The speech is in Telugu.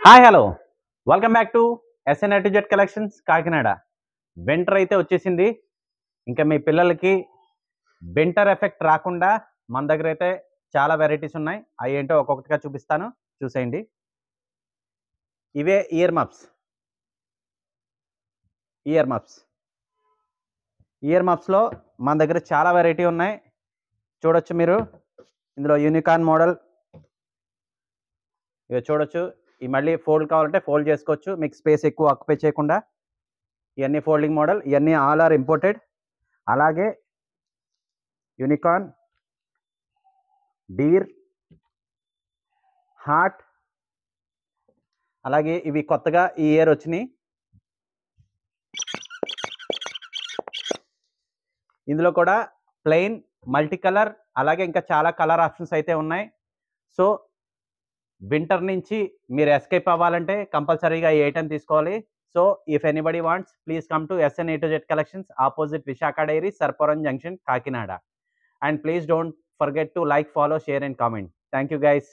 Hi hello welcome back to S N to Z collections Kakinada. Winter అయితే వచ్చేసింది. ఇంకా మీ పిల్లలకి వింటర్ ఎఫెక్ట్ రాకుండా మన దగ్గర అయితే చాలా వెరైటీస్ ఉన్నాయి. అవి ఏంటో ఒక్కొక్కటిగా చూపిస్తాను, చూసేయండి. ఇవే ఇయర్ మఫ్స్. ఇయర్ మఫ్స్లో మన దగ్గర చాలా వెరైటీ ఉన్నాయి, చూడొచ్చు మీరు. ఇందులో యూనికార్న్ మోడల్ ఇవి చూడొచ్చు. ఈ మళ్ళీ ఫోల్డ్ కావాలంటే ఫోల్డ్ చేసుకోవచ్చు, మీకు స్పేస్ ఎక్కువ ఆక్యుపై చేయకుండా. ఇవన్నీ ఫోల్డింగ్ మోడల్, ఇవన్నీ ఆల్ ఆర్ ఇంపోర్టెడ్. అలాగే యూనికార్న్, డీర్, హార్ట్, అలాగే ఇవి కొత్తగా ఈ ఇయర్ వచ్చినాయి. ఇందులో కూడా ప్లెయిన్, మల్టీ కలర్, అలాగే ఇంకా చాలా కలర్ ఆప్షన్స్ అయితే ఉన్నాయి. సో వింటర్ నుంచి మీరు ఎస్కేప్ అవ్వాలంటే కంపల్సరీగా ఈ ఐటెం తీసుకోవాలి. So if anybody wants, please come to S N A to Z collections, opposite Visakha Dairy, Sarpavaram junction, Kakinada. And please don't forget to like, follow, share and comment. Thank you guys.